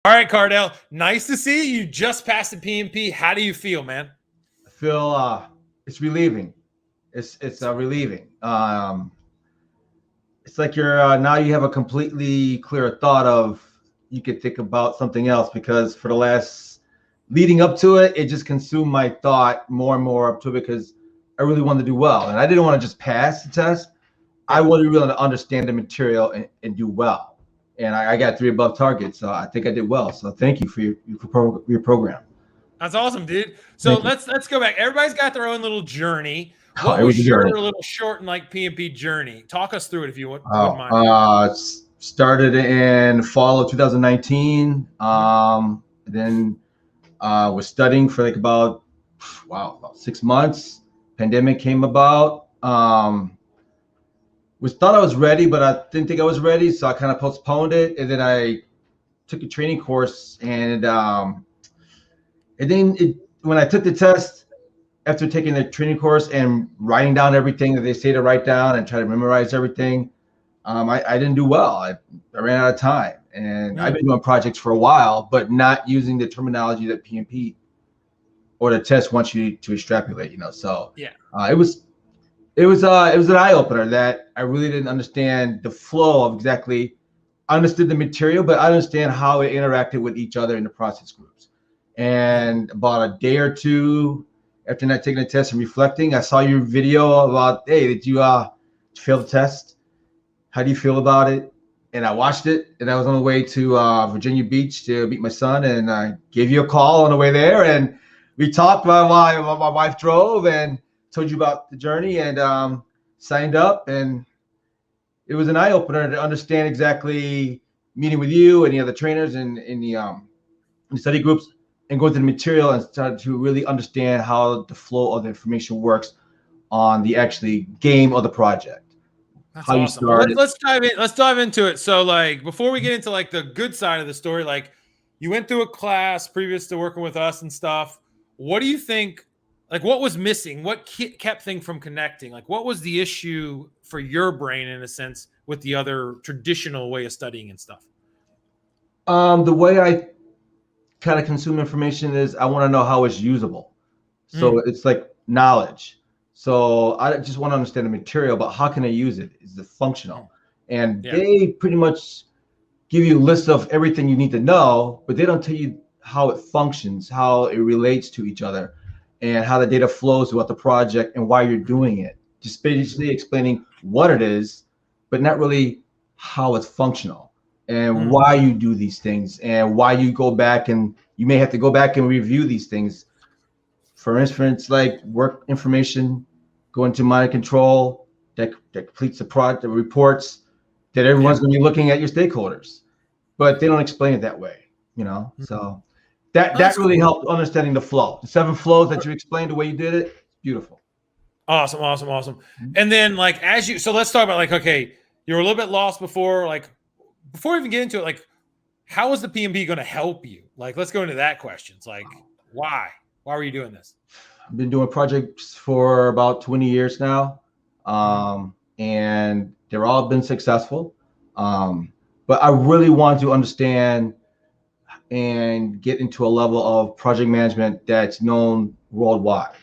All right, Cardal. Nice to see you. You just passed the PMP. How do you feel, man? I feel it's relieving. It's relieving. It's like you're now you have a completely clear thought of you could think about something else, because for the last leading up to it, it just consumed my thought more and more up to it, because I really wanted to do well, and I didn't want to just pass the test. I wanted really to understand the material and do well, and I got 3 above target, so I think I did well. So thank you for your program. That's awesome, dude. So let's go back. Everybody's got their own little journey. What was your little short and like PMP journey? Talk us through it if you wouldn't mind. Started in fall of 2019. Then was studying for like about 6 months. Pandemic came about. Thought I was ready, but I didn't think I was ready, so I kind of postponed it. And then I took a training course, and then when I took the test, after taking the training course and writing down everything that they say to write down and try to memorize everything, I didn't do well. I ran out of time, and I've been doing projects for a while, but not using the terminology that PMP or the test wants you to extrapolate. So it was an eye opener that I really didn't understand the flow of exactly. I understood the material, but I understand how it interacted with each other in the process groups. And about a day or two after not taking the test and reflecting, I saw your video about, hey, did you fail the test? How do you feel about it? And I watched it, and I was on the way to Virginia Beach to meet my son, and I gave you a call on the way there, and we talked while my wife drove and told you about the journey, and signed up. And it was an eye-opener to understand exactly meeting with you and the other trainers in the study groups, and go through the material and start to really understand how the flow of the information works on the actually game of the project. That's awesome. Let's dive in. Let's dive into it. So, like, before we get into like the good side of the story, like, you went through a class previous to working with us and stuff. What do you think? Like, what was missing? What kept things from connecting? Like, what was the issue for your brain, in a sense, with the other traditional way of studying and stuff? The way I kind of consume information is I want to know how it's usable. So it's like knowledge. So I just want to understand the material, but how can I use it? Is it functional? And they pretty much give you a list of everything you need to know, but they don't tell you how it functions, how it relates to each other, and how the data flows throughout the project and why you're doing it. Just basically explaining what it is, but not really how it's functional and why you do these things, and why you go back, and you may have to go back and review these things. For instance, like work information, go into mind control that completes the project, the reports that everyone's going to be looking at your stakeholders, but they don't explain it that way, So that really helped understanding the flow. The 7 flows that you explained, the way you did it, beautiful. Awesome. And then, like, so let's talk about, like, okay, you were a little bit lost before, like, before we even get into it, like, how is the PMP going to help you? Like, let's go into that question. It's like, why were you doing this? I've been doing projects for about 20 years now, and they're all been successful. But I really want to understand and get into a level of project management that's known worldwide,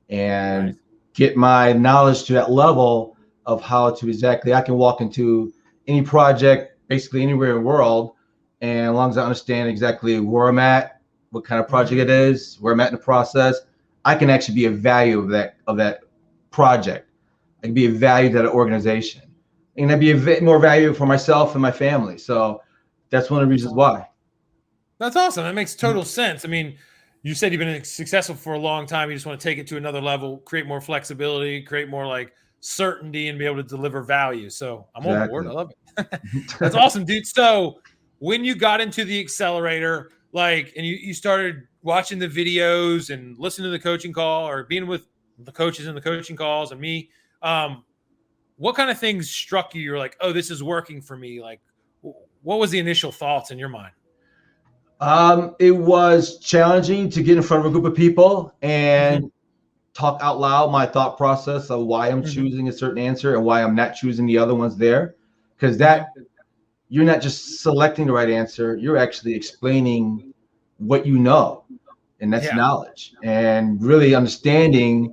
and get my knowledge to that level of how to exactly, I can walk into any project basically anywhere in the world, and as long as I understand exactly where I'm at, what kind of project it is, where I'm at in the process, I can actually be a value of that project. I can be a value to that organization, and I'd be more value for myself and my family. So that's one of the reasons why. That's awesome. That makes total sense. I mean, you said you've been successful for a long time. You just want to take it to another level, create more flexibility, create more like certainty, and be able to deliver value. So I'm on board. I love it. That's awesome, dude. So when you got into the accelerator, like, and you started watching the videos and listening to the coaching call, or being with the coaches in the coaching calls and me, what kind of things struck you? You're like, oh, this is working for me. Like, what was the initial thoughts in your mind? It was challenging to get in front of a group of people and talk out loud my thought process of why I'm choosing a certain answer and why I'm not choosing the other ones there. Because that you're not just selecting the right answer, you're actually explaining what you know, and that's knowledge, and really understanding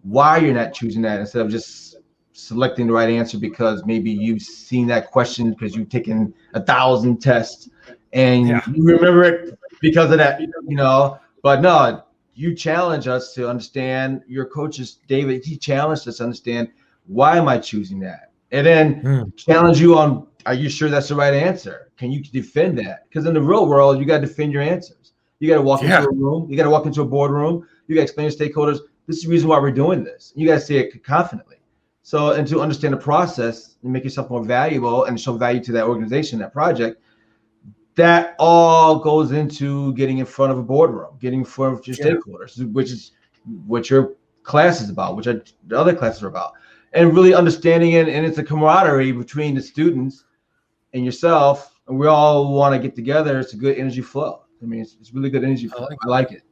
why you're not choosing that instead of just selecting the right answer because maybe you've seen that question because you've taken 1,000 tests and you remember it because of that, but no, you challenge us to understand. Your coaches, David, he challenged us to understand, why am I choosing that? And then challenge you on, are you sure that's the right answer? Can you defend that? Because in the real world, you got to defend your answers. You got to walk into a room. You got to walk into a boardroom. You got to explain to stakeholders, this is the reason why we're doing this. You got to say it confidently. So, and to understand the process and make yourself more valuable and show value to that organization, that project, that all goes into getting in front of a boardroom, getting in front of your stakeholders, which is what your class is about, which the other classes are about. And really understanding it, and it's a camaraderie between the students and yourself, and we all want to get together. It's a good energy flow. I mean, it's really good energy flow. I like it.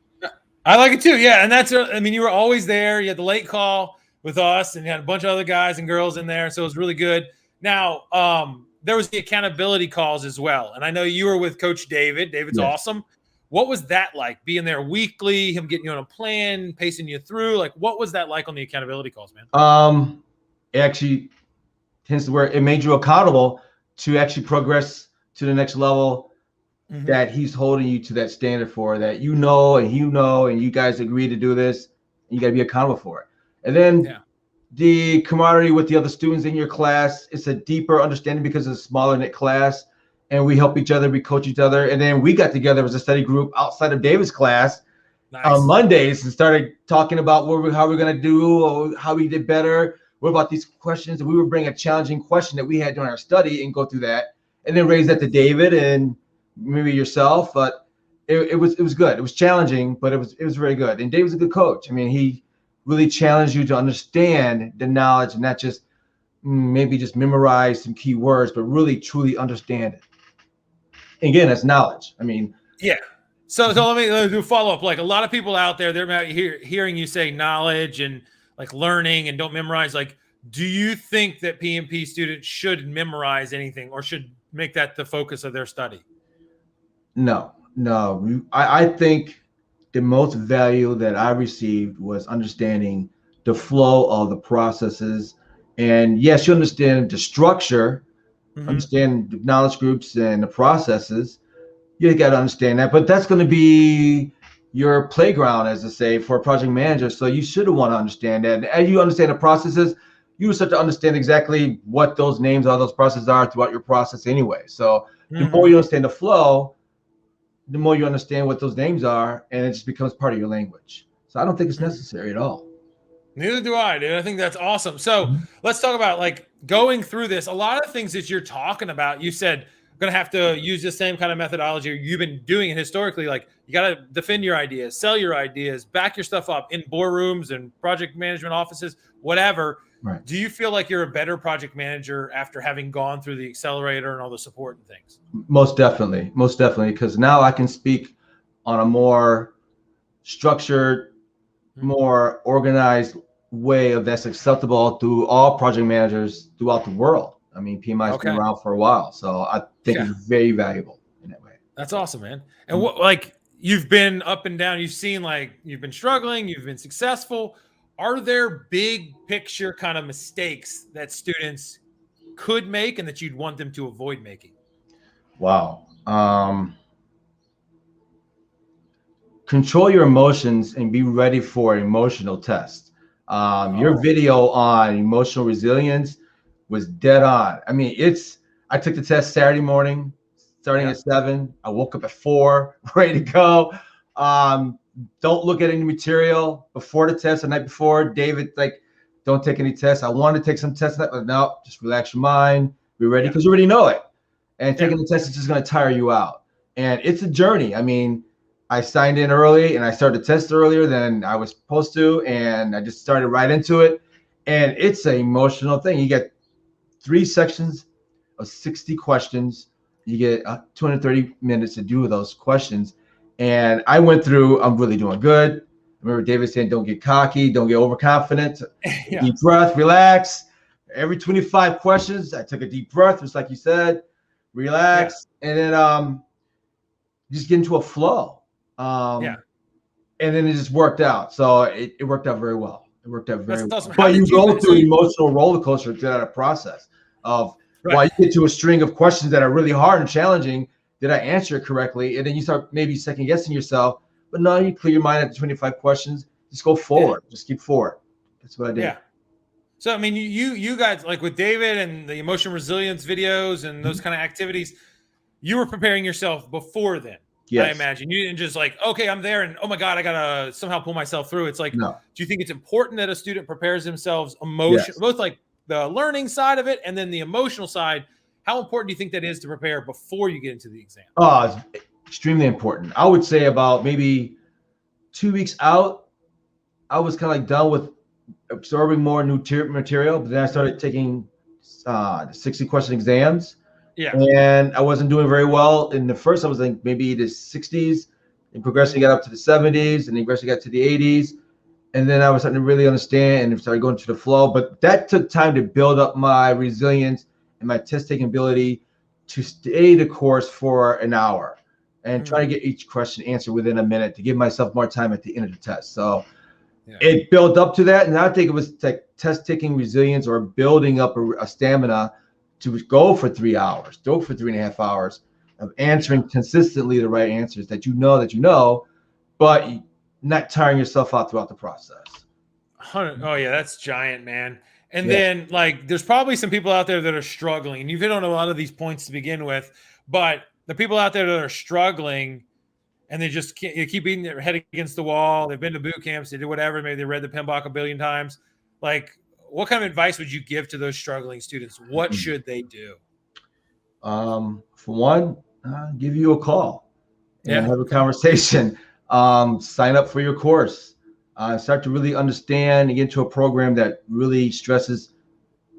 I like it too. Yeah, and that's, I mean, you were always there. You had the late call with us, and you had a bunch of other guys and girls in there, so it was really good. Now, there was the accountability calls as well, and I know you were with Coach David. David's awesome. What was that like, being there weekly, him getting you on a plan, pacing you through? Like, what was that like on the accountability calls, man? It actually tends to where it made you accountable to actually progress to the next level that he's holding you to that standard for, that and you guys agree to do this, and you got to be accountable for it. And then the camaraderie with the other students in your class, it's a deeper understanding because it's a smaller knit class, and we help each other, we coach each other. And then we got together as a study group outside of David's class on Mondays and started talking about how we're going to do, or how we did better. What about these questions? And we would bring a challenging question that we had during our study and go through that, and then raise that to David and maybe yourself. But it was good. It was challenging, but it was very good. And David's a good coach. I mean, he really challenged you to understand the knowledge and not just maybe just memorize some key words, but really truly understand it. Again, that's knowledge. I mean, So let me do a follow up. Like, a lot of people out there, they're out hearing you say knowledge and like learning and don't memorize. Like, do you think that PMP students should memorize anything or should make that the focus of their study? No. I think the most value that I received was understanding the flow of the processes. And yes, you understand the structure, understand the knowledge groups and the processes. You got to understand that, but that's going to be your playground, as I say, for a project manager. So you should want to understand that. And as you understand the processes, you start to understand exactly what those names are, those processes are throughout your process anyway. So the more you understand the flow, the more you understand what those names are, and it just becomes part of your language. So I don't think it's necessary at all. Neither do I, dude. I think that's awesome. So let's talk about, like, going through this. A lot of things that you're talking about, you said, I'm going to have to use the same kind of methodology you've been doing it historically. Like, you got to defend your ideas, sell your ideas, back your stuff up in boardrooms and project management offices, whatever. Right. Do you feel like you're a better project manager after having gone through the accelerator and all the support and things? Most definitely. Because now I can speak on a more structured, more organized way of that's acceptable to all project managers throughout the world. I mean, PMI has been around for a while, so I think it's very valuable in that way. That's awesome, man. And what, like, you've been up and down, you've seen, like, you've been struggling, you've been successful. Are there big picture kind of mistakes that students could make and that you'd want them to avoid making? Wow. Control your emotions and be ready for an emotional test. Your video on emotional resilience was dead on. I mean, I took the test Saturday morning, starting at 7. I woke up at 4, ready to go. Don't look at any material before the test, the night before. David, like, don't take any tests. I wanted to take some tests, but no, just relax your mind, be ready, because you already know it. And taking the test is just going to tire you out. And it's a journey. I mean, I signed in early and I started the test earlier than I was supposed to, and I just started right into it. And it's an emotional thing. You get 3 sections of 60 questions. You get 230 minutes to do those questions. And I went through, I'm really doing good. I remember David saying, don't get cocky, don't get overconfident. Deep breath, relax. Every 25 questions, I took a deep breath, just like you said. relax, and then just get into a flow. Yeah. And then it just worked out. So it worked out very well. It worked out very That's well. awesome. How But you did you? go through an emotional roller coaster through that process of while you get to a string of questions that are really hard and challenging. Did I answer it correctly? And then you start maybe second guessing yourself. But no, you clear your mind at 25 questions. Just go forward. Just keep forward. That's what I did. Yeah. So I mean, you guys, like with David and the emotion resilience videos and those kind of activities, you were preparing yourself before then. Yes. I imagine you didn't just like, okay, I'm there, and oh my God, I gotta somehow pull myself through. It's like, no. Do you think it's important that a student prepares themselves both like the learning side of it and then the emotional side? How important do you think that is to prepare before you get into the exam? Oh, it's extremely important. I would say about maybe 2 weeks out, I was kind of like done with absorbing more new material, but then I started taking 60 question exams. Yeah. And I wasn't doing very well in the first. I was like maybe the 60s, and progressively got up to the 70s, and then progressively got to the 80s. And then I was starting to really understand and started going to the flow. But that took time to build up my resilience and my test taking ability to stay the course for an hour and try to get each question answered within a minute to give myself more time at the end of the test. So it built up to that. And I think it was like test taking resilience or building up a stamina to go for 3 hours, go for 3.5 hours of answering consistently the right answers that you know, but not tiring yourself out throughout the process. Oh yeah, that's giant, man. And then like, there's probably some people out there that are struggling, and you've hit on a lot of these points to begin with, but the people out there that are struggling and they just can't, keep beating their head against the wall. They've been to boot camps, they did whatever. Maybe they read the PMBOK a billion times. Like, what kind of advice would you give to those struggling students? What should they do? For one, give you a call and have a conversation. Sign up for your course. Start to really understand and get into a program that really stresses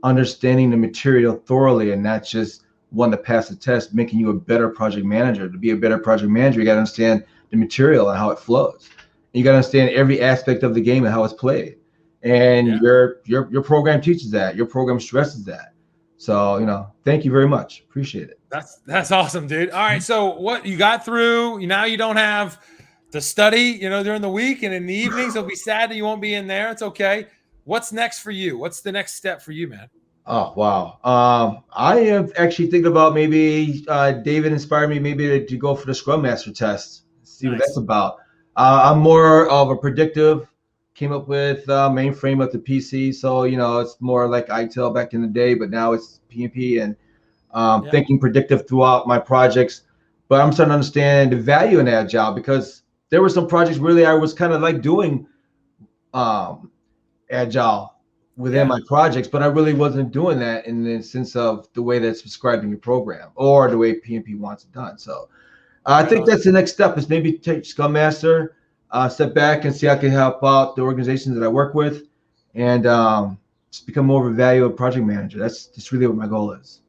understanding the material thoroughly and not just one to pass the test, making you a better project manager. To be a better project manager, you got to understand the material and how it flows. You got to understand every aspect of the game and how it's played. And your program teaches that. Your program stresses that. So, thank you very much. Appreciate it. That's awesome, dude. All right. So what you got through, now you don't have to study, during the week and in the evenings. It'll be sad that you won't be in there. It's okay. What's next for you? What's the next step for you, man? Oh, wow. I am actually thinking about maybe David inspired me maybe to go for the Scrum Master test, see what that's about. I'm more of a predictive, came up with mainframe of the PC. So, it's more like ITIL back in the day, but now it's PMP and thinking predictive throughout my projects. But I'm starting to understand the value in Agile because there were some projects really I was kind of like doing Agile within my projects, but I really wasn't doing that in the sense of the way that's prescribed in your program or the way PMP wants it done. So I think that's the next step is maybe take Scrum Master, step back and see how I can help out the organizations that I work with and just become more of a valuable project manager. That's just really what my goal is.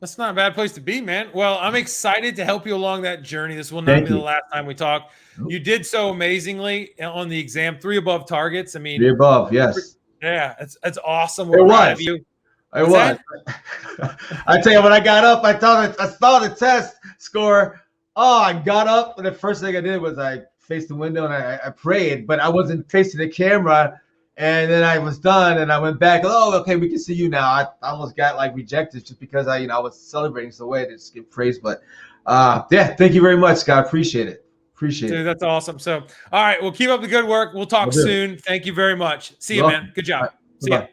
That's not a bad place to be, man. Well, I'm excited to help you along that journey. This will not be the last time we talk. You did so amazingly on the exam, 3 above targets. I mean, 3 above, yes. Yeah, it's awesome. It was. It was. I tell you, when I got up, I saw the test score. Oh, I got up, and the first thing I did was I faced the window and I prayed, but I wasn't facing the camera. And then I was done, and I went back. Oh, okay, we can see you now. I almost got like rejected just because I was celebrating so way to skip praise. But thank you very much, Scott. Appreciate it. Dude, that's awesome. So, all right, we'll keep up the good work. We'll talk soon. Thank you very much. See you, man. Good job. See ya.